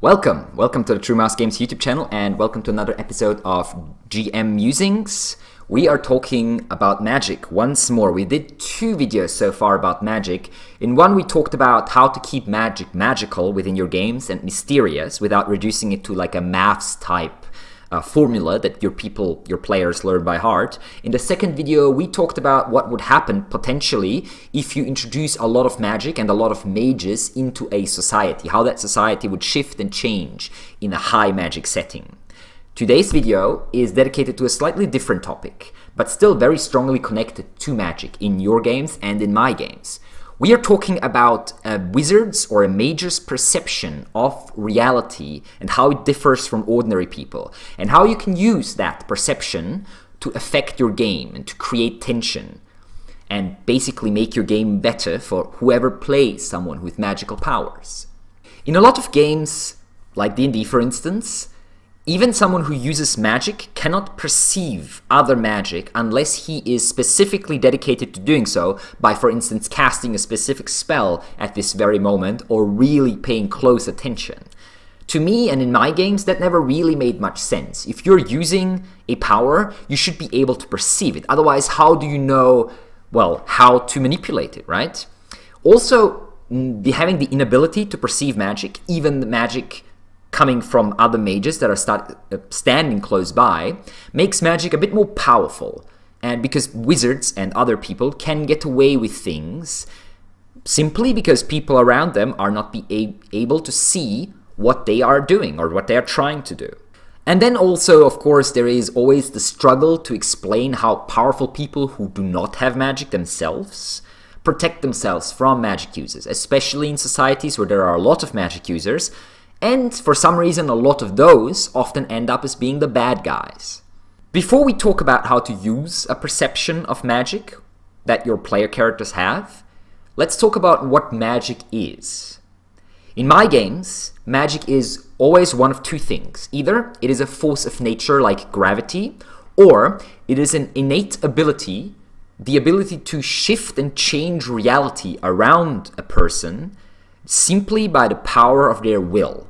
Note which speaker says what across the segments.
Speaker 1: Welcome to the True Mouse Games YouTube channel, and welcome to another episode of GM Musings. We are talking about magic once more. We did 2 videos so far about magic. In one we talked about how to keep magic magical within your games and mysterious without reducing it to like a maths type formula that your players learn by heart. In the second video, we talked about what would happen potentially if you introduce a lot of magic and a lot of mages into a society, how that society would shift and change in a high magic setting. Today's video is dedicated to a slightly different topic, but still very strongly connected to magic in your games and in my games. We are talking about a wizard's or a mage's perception of reality and how it differs from ordinary people, and how you can use that perception to affect your game and to create tension and basically make your game better for whoever plays someone with magical powers. In a lot of games, like D&D for instance, even someone who uses magic cannot perceive other magic unless he is specifically dedicated to doing so by, for instance, casting a specific spell at this very moment or really paying close attention. To me and in my games, that never really made much sense. If you're using a power, you should be able to perceive it. Otherwise, how do you know, well, how to manipulate it, right? Also, having the inability to perceive magic, even the magic coming from other mages that are standing close by, makes magic a bit more powerful. And because wizards and other people can get away with things simply because people around them are not able to see what they are doing or what they are trying to do. And then also, of course, there is always the struggle to explain how powerful people who do not have magic themselves protect themselves from magic users, especially in societies where there are a lot of magic users. And for some reason, a lot of those often end up as being the bad guys. Before we talk about how to use a perception of magic that your player characters have, let's talk about what magic is. In my games, magic is always one of 2 things. Either it is a force of nature like gravity, or it is an innate ability, the ability to shift and change reality around a person simply by the power of their will.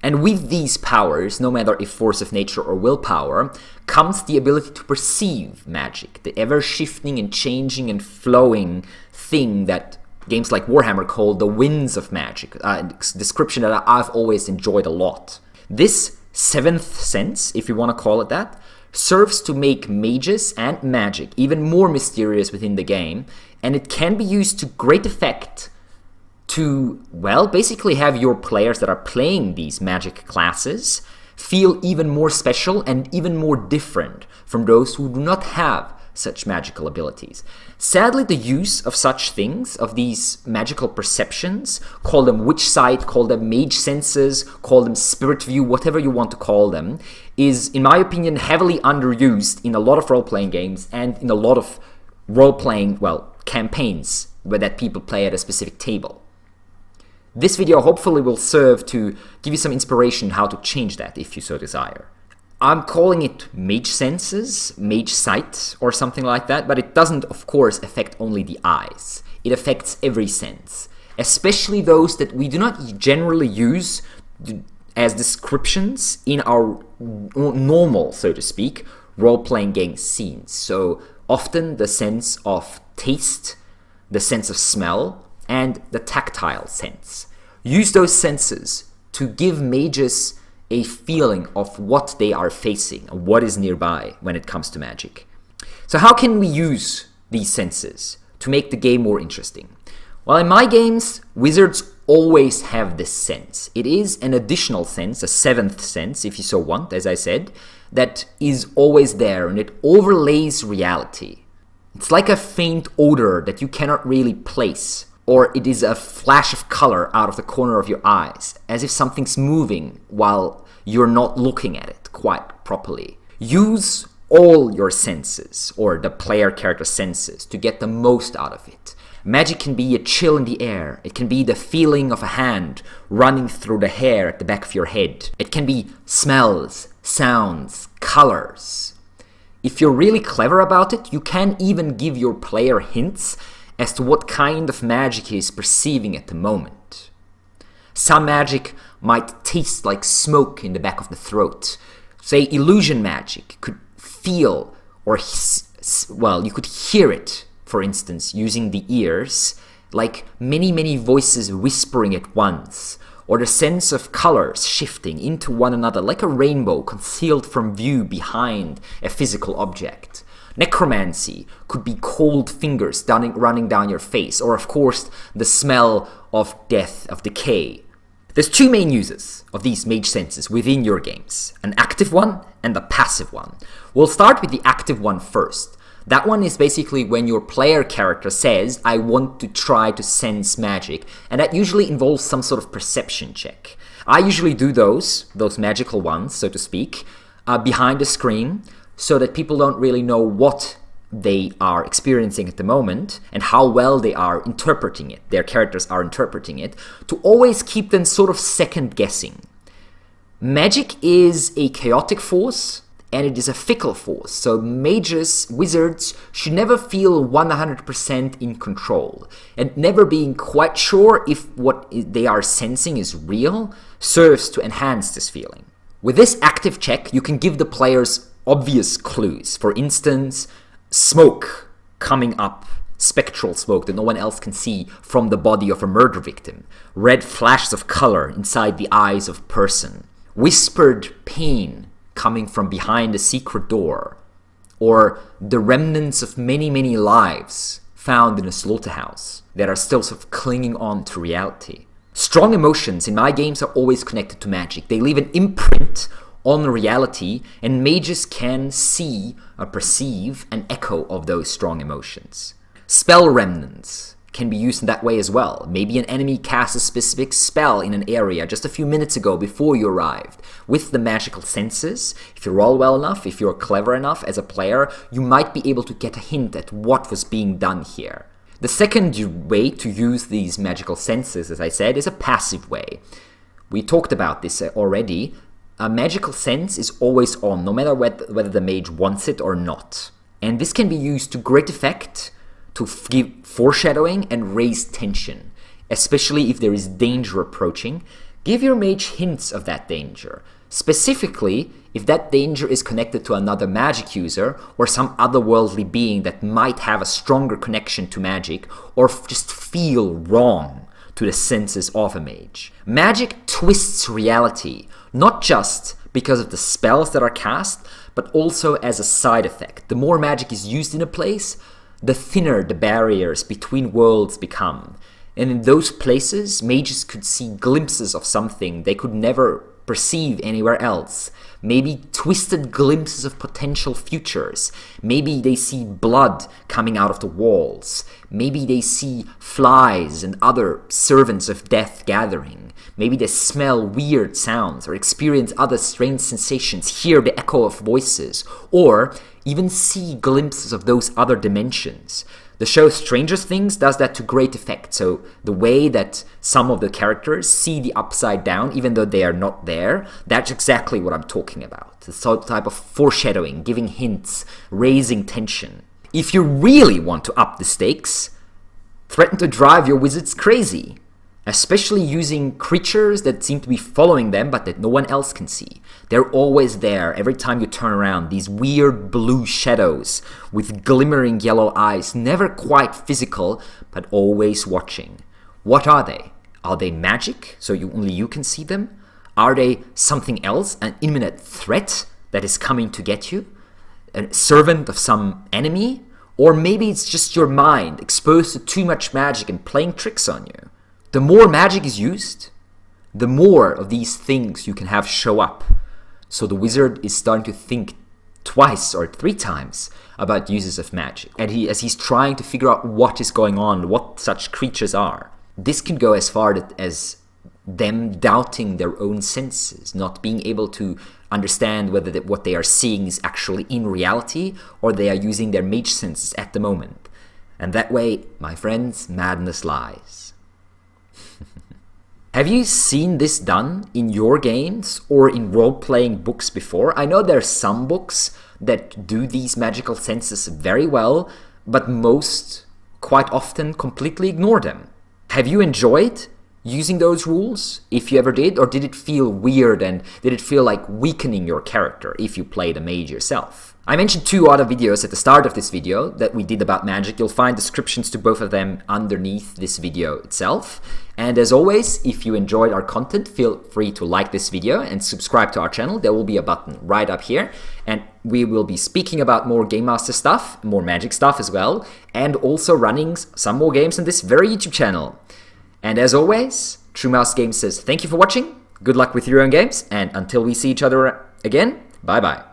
Speaker 1: And with these powers, no matter if force of nature or willpower, comes the ability to perceive magic, the ever-shifting and changing and flowing thing that games like Warhammer call the winds of magic, a description that I've always enjoyed a lot. This 7th sense, if you want to call it that, serves to make mages and magic even more mysterious within the game, and it can be used to great effect to, well, basically have your players that are playing these magic classes feel even more special and even more different from those who do not have such magical abilities. Sadly, the use of such things, of these magical perceptions, call them Witchsight, call them Mage Senses, call them Spirit View, whatever you want to call them, is, in my opinion, heavily underused in a lot of role-playing games and in a lot of role-playing, well, campaigns where that people play at a specific table. This video hopefully will serve to give you some inspiration how to change that if you so desire. I'm calling it Mage Senses, Mage Sight, or something like that, but it doesn't, of course, affect only the eyes. It affects every sense, especially those that we do not generally use as descriptions in our normal, so to speak, role-playing game scenes. So often the sense of taste, the sense of smell, and the tactile sense. Use those senses to give mages a feeling of what they are facing, what is nearby when it comes to magic. So how can we use these senses to make the game more interesting? Well, in my games, wizards always have this sense. It is an additional sense, a 7th sense, if you so want, as I said, that is always there, and it overlays reality. It's like a faint odor that you cannot really place, or it is a flash of color out of the corner of your eyes, as if something's moving while you're not looking at it quite properly. Use all your senses, or the player character senses, to get the most out of it. Magic can be a chill in the air. It can be the feeling of a hand running through the hair at the back of your head. It can be smells, sounds, colors. If you're really clever about it, you can even give your player hints as to what kind of magic he is perceiving at the moment. Some magic might taste like smoke in the back of the throat. Say illusion magic could feel or you could hear it, for instance, using the ears, like many voices whispering at once, or the sense of colors shifting into one another like a rainbow concealed from view behind a physical object. Necromancy could be cold fingers running down your face, or of course the smell of death, of decay. There's two main uses of these mage senses within your games, an active one and a passive one. We'll start with the active one first. That one is basically when your player character says, I want to try to sense magic, and that usually involves some sort of perception check. I usually do those magical ones, so to speak, behind the screen, so that people don't really know what they are experiencing at the moment and how well they are interpreting it, their characters are interpreting it, to always keep them sort of second guessing. Magic is a chaotic force and it is a fickle force, so mages, wizards should never feel 100% in control, and never being quite sure if what they are sensing is real serves to enhance this feeling. With this active check, you can give the players obvious clues. For instance, smoke coming up, spectral smoke that no one else can see from the body of a murder victim, red flashes of color inside the eyes of a person, whispered pain coming from behind a secret door, or the remnants of many lives found in a slaughterhouse that are still sort of clinging on to reality. Strong emotions in my games are always connected to magic. They leave an imprint on reality, and mages can see or perceive an echo of those strong emotions. Spell remnants can be used in that way as well. Maybe an enemy cast a specific spell in an area just a few minutes ago before you arrived. With the magical senses, if you roll well enough, if you're clever enough as a player, you might be able to get a hint at what was being done here. The second way to use these magical senses, as I said, is a passive way. We talked about this already. A magical sense is always on, no matter whether the mage wants it or not. And this can be used to great effect to give foreshadowing and raise tension, especially if there is danger approaching. Give your mage hints of that danger, specifically if that danger is connected to another magic user or some otherworldly being that might have a stronger connection to magic or just feel wrong to the senses of a mage. Magic twists reality, not just because of the spells that are cast, but also as a side effect. The more magic is used in a place, the thinner the barriers between worlds become. And in those places, mages could see glimpses of something they could never perceive anywhere else. Maybe twisted glimpses of potential futures. Maybe they see blood coming out of the walls. Maybe they see flies and other servants of death gathering. Maybe they smell weird sounds or experience other strange sensations, hear the echo of voices, or even see glimpses of those other dimensions. The show Stranger Things does that to great effect. So the way that some of the characters see the upside down, even though they are not there, that's exactly what I'm talking about. The sort of type of foreshadowing, giving hints, raising tension. If you really want to up the stakes, threaten to drive your wizards crazy, especially using creatures that seem to be following them but that no one else can see. They're always there every time you turn around, these weird blue shadows with glimmering yellow eyes, never quite physical but always watching. What are they? Are they magic, so only you can see them? Are they something else, an imminent threat that is coming to get you? A servant of some enemy? Or maybe it's just your mind exposed to too much magic and playing tricks on you. The more magic is used, the more of these things you can have show up. So the wizard is starting to think twice or three times about uses of magic. And as he's trying to figure out what is going on, what such creatures are. This can go as far as them doubting their own senses, not being able to understand whether what they are seeing is actually in reality or they are using their mage senses at the moment. And that way, my friends, madness lies. Have you seen this done in your games or in role-playing books before? I know there are some books that do these magical senses very well, but most, quite often, completely ignore them. Have you enjoyed using those rules, if you ever did, or did it feel weird and did it feel like weakening your character if you played a mage yourself? I mentioned 2 other videos at the start of this video that we did about magic. You'll find descriptions to both of them underneath this video itself. And as always, if you enjoyed our content, feel free to like this video and subscribe to our channel. There will be a button right up here. And we will be speaking about more Game Master stuff, more magic stuff as well, and also running some more games on this very YouTube channel. And as always, True Mouse Games says thank you for watching, good luck with your own games, and until we see each other again, bye bye.